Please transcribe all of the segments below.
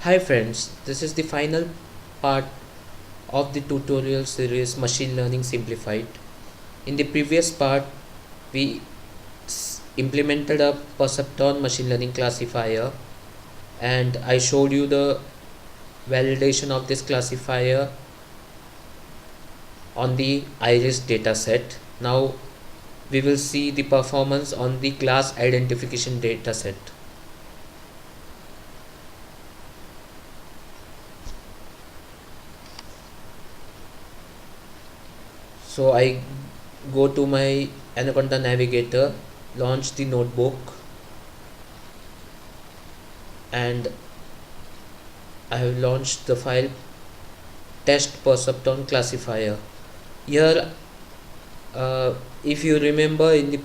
Hi friends, this is the final part of the tutorial series Machine Learning Simplified. In the previous part, we implemented a perceptron machine learning classifier, and I showed you the validation of this classifier on the iris dataset. Now we will see the performance on the class identification dataset. So I go to my Anaconda navigator, launch the notebook, and I have launched the file test perceptron classifier. Here, if you remember in the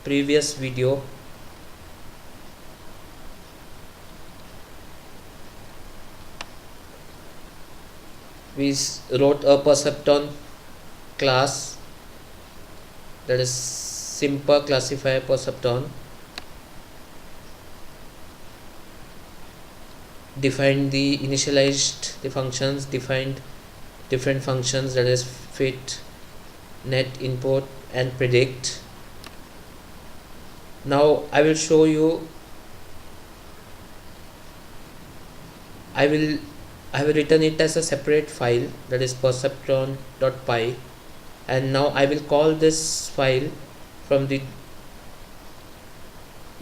previous video, we wrote a perceptron class, that is simple classifier perceptron, defined the initialized the functions, defined different functions, that is fit, net, input and predict. Now I will show you, I have written it as a separate file, that is perceptron.py, and now I will call this file from the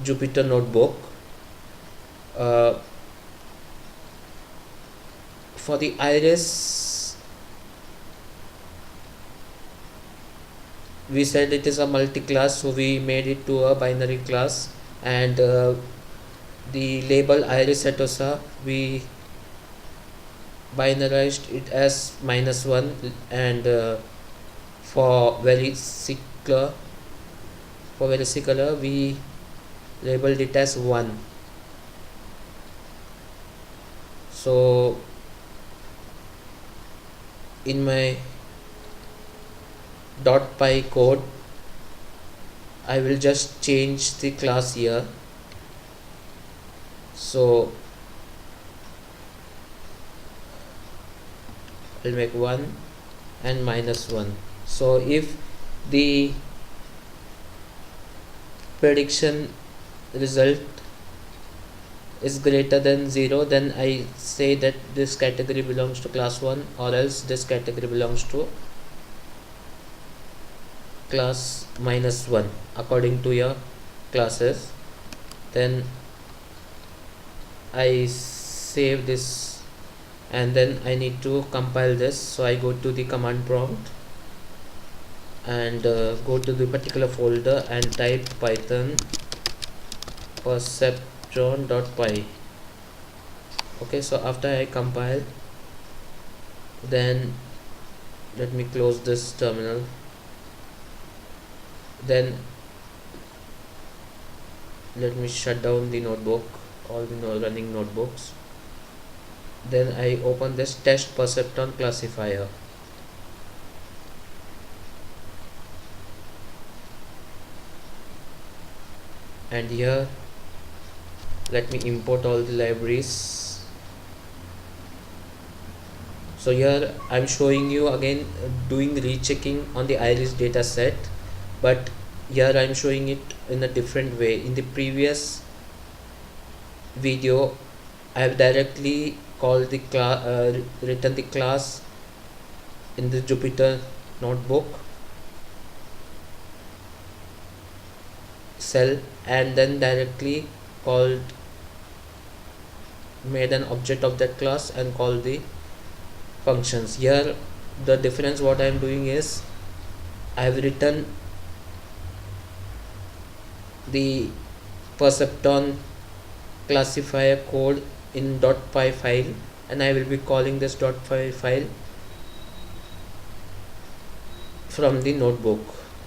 Jupyter notebook. For the iris, we said it is a multi-class, so we made it to a binary class, and the label iris setosa, we binarized it as -1, and for vesicular we labeled it as 1. So in my .py code, I will just change the class here. So I'll make 1 and -1. So if the prediction result is greater than 0, then I say that this category belongs to class 1, or else this category belongs to class -1 according to your classes. Then I save this, and then I need to compile this. So I go to the command prompt and go to the particular folder and type python perceptron.py. okay, so after I compile, then let me close this terminal, then let me shut down the notebook, all the running notebooks. Then I open this test perceptron classifier. And here let me import all the libraries. So here I'm showing you again doing rechecking on the iris data set, but here I'm showing it in a different way. In the previous video, I have directly called the class, written the class in the Jupyter notebook cell, and then directly made an object of that class and called the functions. Here the difference what I am doing is I have written the perceptron classifier code in .py file, and I will be calling this .py file from the notebook.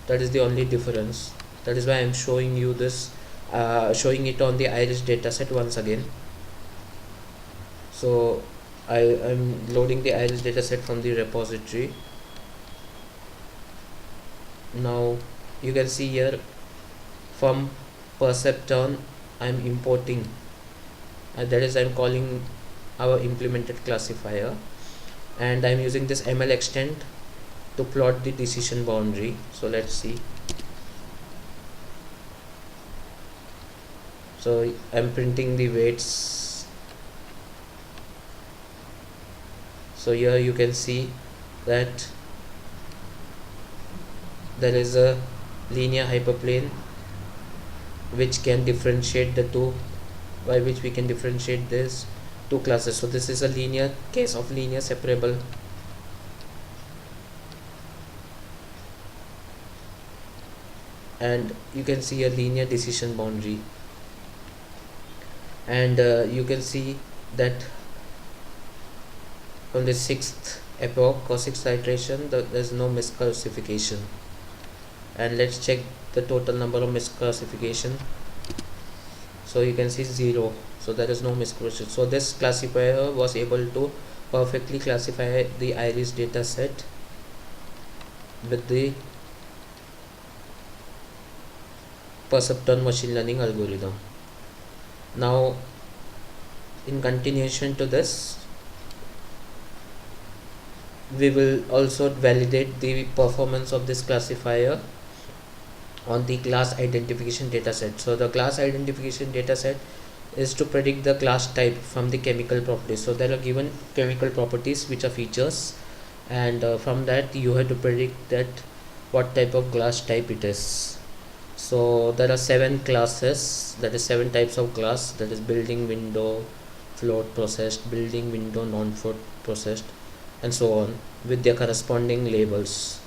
That is the only difference. That is why I am showing you this, showing it on the iris dataset once again. So I am loading the iris dataset from the repository. Now you can see here from perceptron I am importing that is I'm calling our implemented classifier, and I'm using this ML extent to plot the decision boundary. So let's see. So I'm printing the weights. So here you can see that there is a linear hyperplane which can differentiate the two, by which we can differentiate this two classes. So this is a linear case of linear separable, and you can see a linear decision boundary, and you can see that from the sixth epoch or sixth iteration there's no misclassification. And let's check the total number of misclassification. So you can see 0, so there is no misclassification. So this classifier was able to perfectly classify the iris data set with the perceptron machine learning algorithm. Now in continuation to this, we will also validate the performance of this classifier on the class identification dataset. So the class identification dataset is to predict the class type from the chemical properties. So there are given chemical properties which are features, and from that you have to predict that what type of class type it is. So there are 7 classes, that is 7 types of class, that is building, window, float processed, building, window, non-float processed, and so on, with their corresponding labels.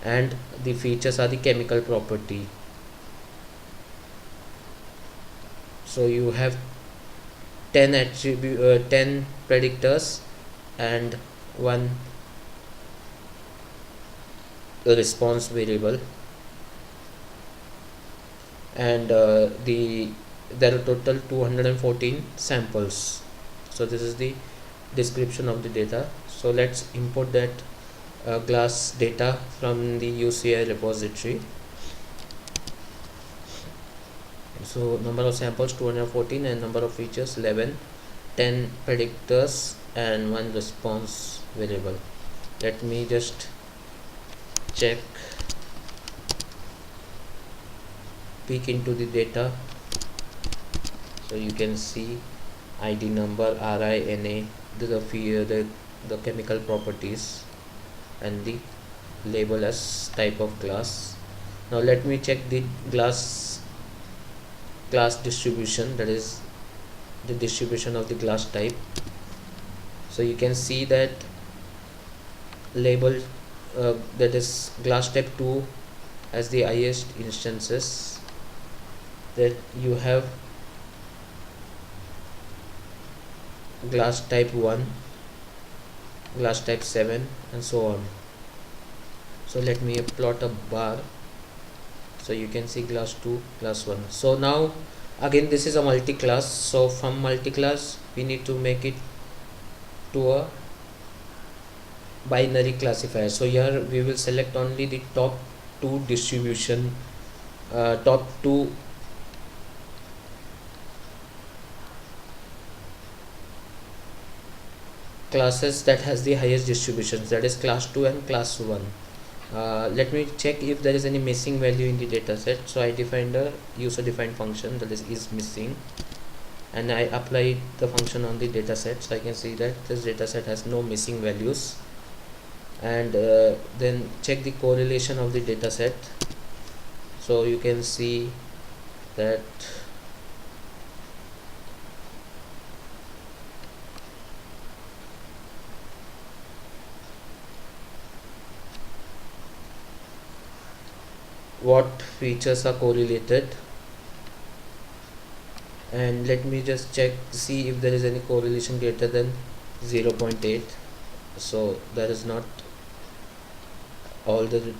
And the features are the chemical property. So you have 10 predictors and 1 response variable, and there are total 214 samples. So this is the description of the data. So let's import that class data from the UCI repository. So number of samples 214, and number of features 11, 10 predictors and 1 response variable. Let me just check, peek into the data. So you can see ID number, RI, NA, the chemical properties, and the label as type of class. Now let me check the class distribution, that is the distribution of the class type. So you can see that label that is class type 2 as the highest instances, that you have class type 1, class type 7, and so on. So let me plot a bar, so you can see class 2, class 1. So now again this is a multi-class, so from multi-class we need to make it to a binary classifier. So here we will select only the top 2 distribution, top 2 classes that has the highest distributions, that is class 2 and class 1. Let me check if there is any missing value in the dataset. So I defined a user defined function that is missing, and I apply the function on the dataset. So I can see that this dataset has no missing values, and then check the correlation of the dataset. So you can see that what features are correlated, and let me just check, see if there is any correlation greater than 0.8. so there is not, all the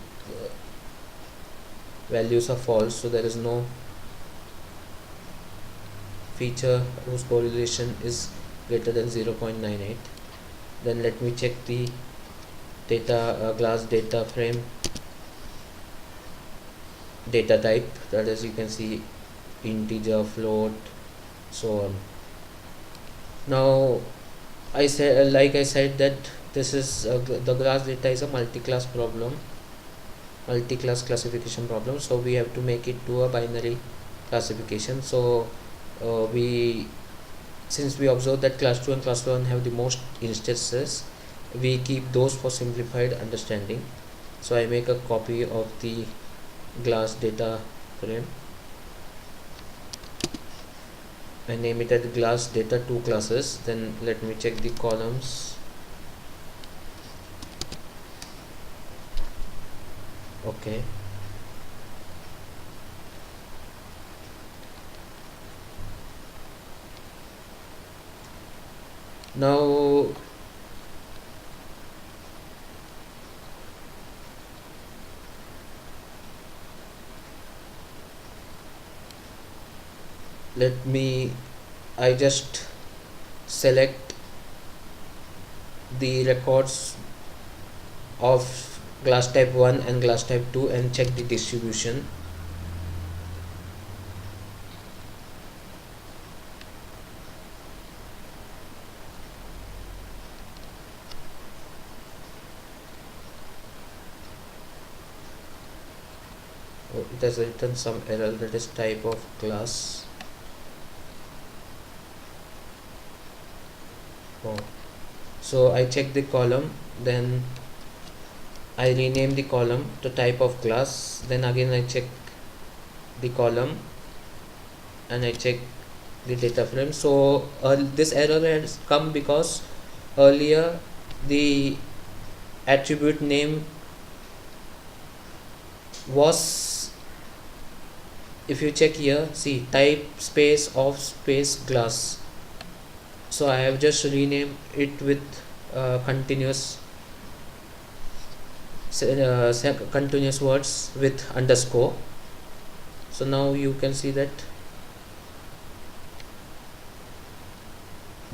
values are false, so there is no feature whose correlation is greater than 0.98. Then let me check the data class data frame data type, that is you can see integer, float, so on. Now I said, like I said, that this is the class data is a multi-class problem, multi-class classification problem, so we have to make it to a binary classification. So we since we observe that class 2 and class 1 have the most instances, we keep those for simplified understanding. So I make a copy of the class data frame. I name it as class data 2 classes. Then let me check the columns. Okay, now I just select the records of class type 1 and class type 2 and check the distribution. Oh, it has written some error, that is type of class. Oh, so I check the column, then I rename the column to type of class, then again I check the column and I check the data frame. So this error has come because earlier the attribute name was, if you check here, see, type space of space class. So I have just renamed it with continuous continuous words with underscore. So now you can see that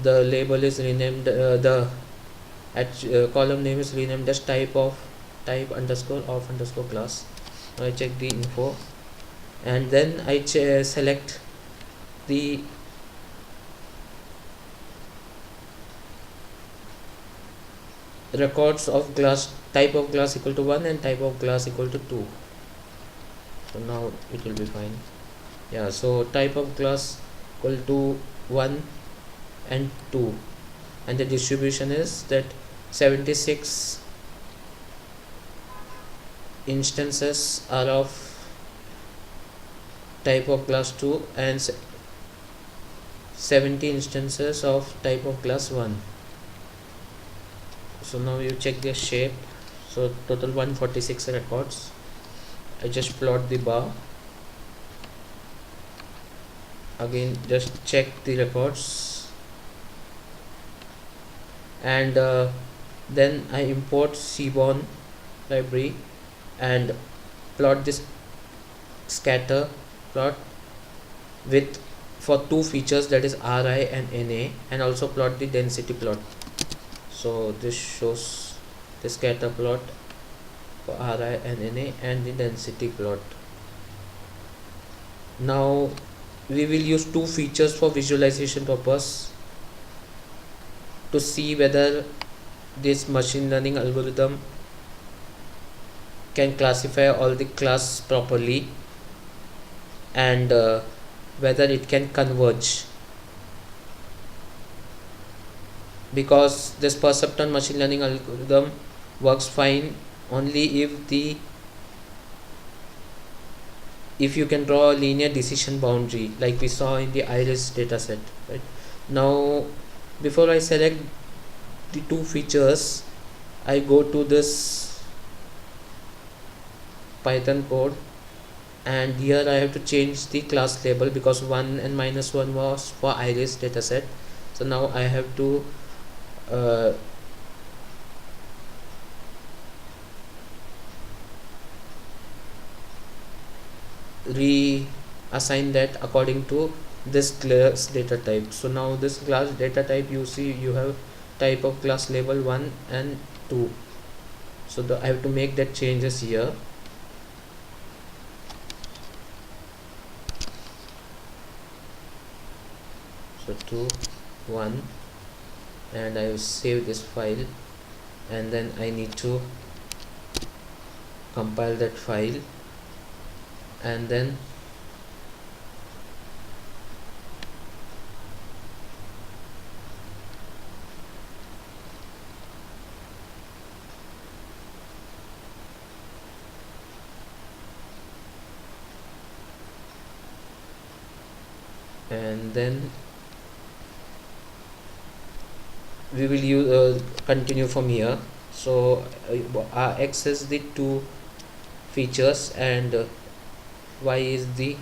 the label is renamed, the column name is renamed as type underscore of underscore class. Now I check the info and then I select the records of class type of class equal to 1 and type of class equal to 2. So now it will be fine. Yeah, so type of class equal to 1 and 2, and the distribution is that 76 instances are of type of class 2 and 70 instances of type of class 1. So now you check the shape. So total 146 records. I just plot the bar. Again, just check the records, and then I import Seaborn library and plot this scatter plot with for two features, that is Ri and Na, and also plot the density plot. So this shows the scatter plot for Ri and Na and the density plot. Now we will use two features for visualization purpose to see whether this machine learning algorithm can classify all the class properly and whether it can converge, because this perceptron machine learning algorithm works fine only if you can draw a linear decision boundary like we saw in the iris dataset. Right now, before I select the two features, I go to this Python code, and here I have to change the class label because 1 and -1 was for iris dataset. So now I have to reassign that according to this class data type. So now this class data type, you see you have type of class label 1 and 2. So I have to make that changes here. So 2 1 and I will save this file, and then I need to compile that file, and then we will continue from here. So x is the two features, and y is the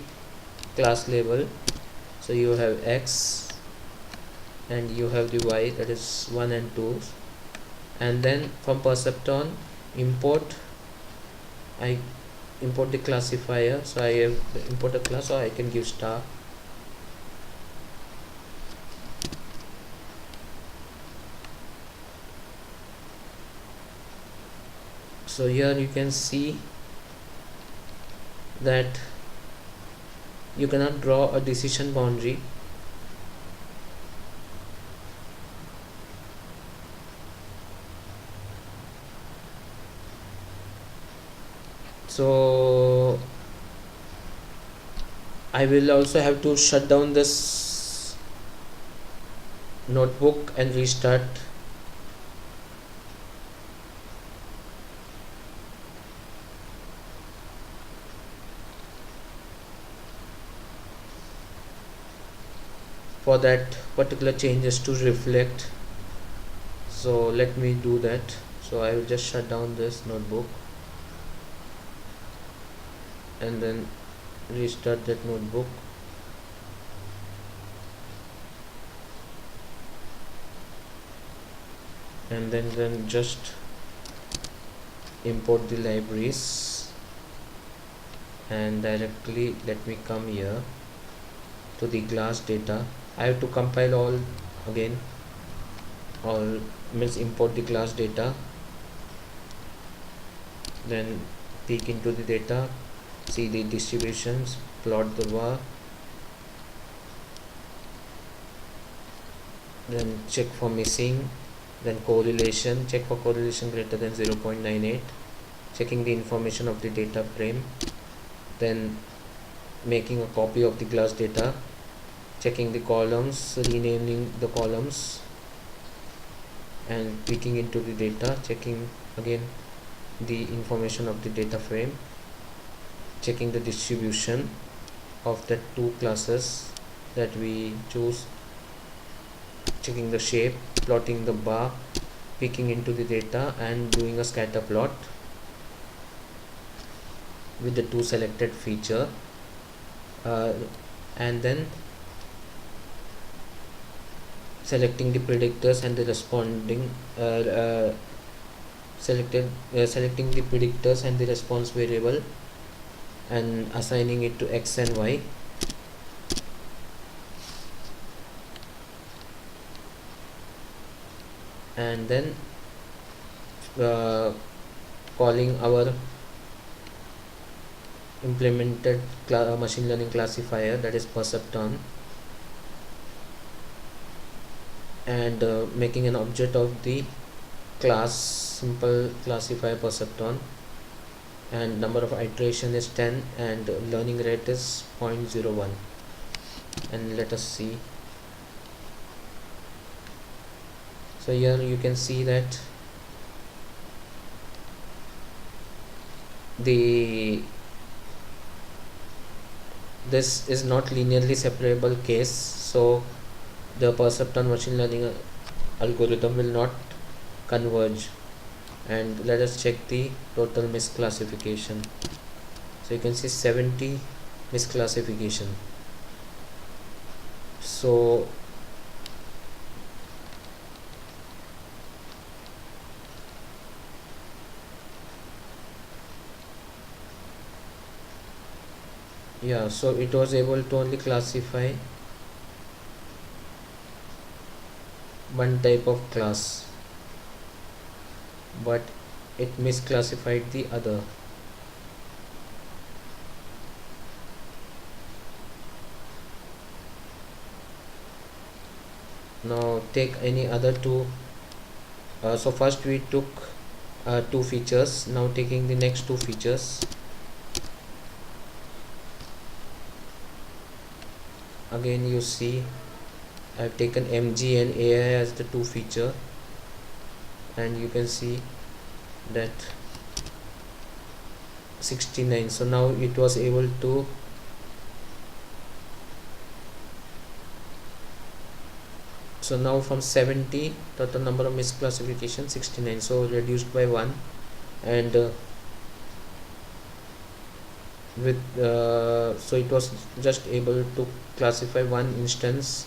class label. So you have x and you have the y, that is 1 and 2, and then from perceptron I import the classifier. So I have import a class, so I can give star. So here you can see that you cannot draw a decision boundary. So I will also have to shut down this notebook and restart. For that particular changes to reflect, so let me do that. So I will just shut down this notebook and then restart that notebook. And then just import the libraries, and directly let me come here to the class data. I have to compile all again, or means import the class data, then peek into the data, see the distributions, plot the bar, then check for missing, then correlation, check for correlation greater than 0.98, checking the information of the data frame, then making a copy of the class data, checking the columns, renaming the columns, and peeking into the data, checking again the information of the data frame, checking the distribution of the two classes that we choose, checking the shape, plotting the bar, peeking into the data, and doing a scatter plot with the two selected feature, and then selecting the predictors and the responding selecting the predictors and the response variable and assigning it to x and y, and then calling our implemented machine learning classifier, that is perceptron, and making an object of the class simple classifier perceptron, and number of iteration is 10 and learning rate is 0.01. And let us see. So here you can see that this is not linearly separable case, so the perceptron machine learning algorithm will not converge. And let us check the total misclassification. So you can see 70 misclassification. So yeah, so it was able to only classify one type of class, but it misclassified the other. Now take any other two. So first we took two features. Now taking the next two features. Again you see I've taken MG and AI as the two feature, and you can see that 69. So now it was able to now from 70 total number of misclassification 69, so reduced by 1. And so it was just able to classify one instance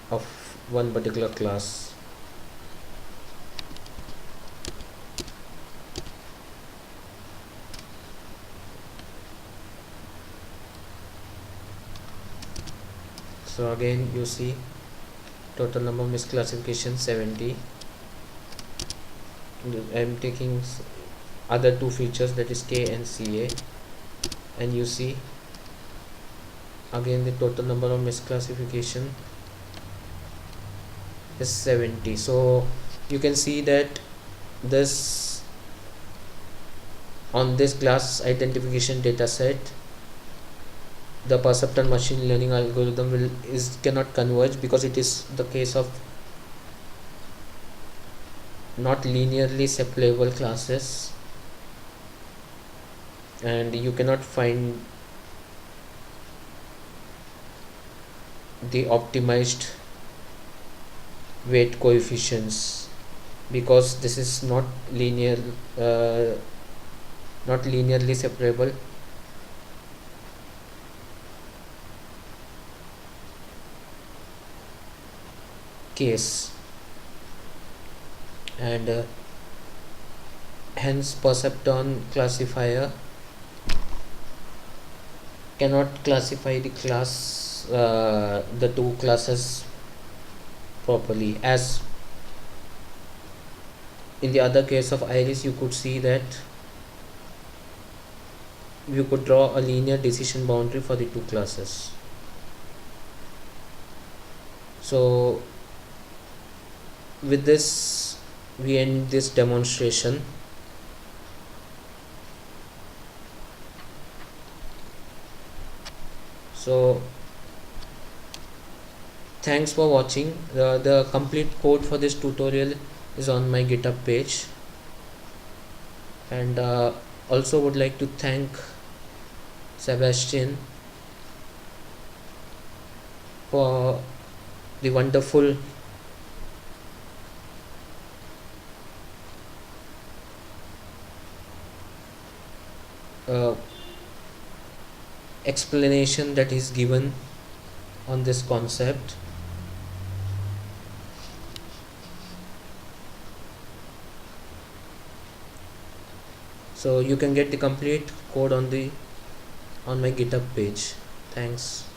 of one particular class. So again you see total number of misclassification 70. I am taking other two features, that is K and CA, and you see again the total number of misclassification is 70. So you can see that this on this class identification data set, the perceptron machine learning algorithm cannot converge, because it is the case of not linearly separable classes, and you cannot find the optimized weight coefficients, because this is not linearly separable case, and hence perceptron classifier cannot classify the the two classes properly. As in the other case of iris, you could see that you could draw a linear decision boundary for the two classes. So with this we end this demonstration. So thanks for watching. The complete code for this tutorial is on my GitHub page, and also would like to thank Sebastian for the wonderful explanation that is given on this concept. So you can get the complete code on my GitHub page. Thanks.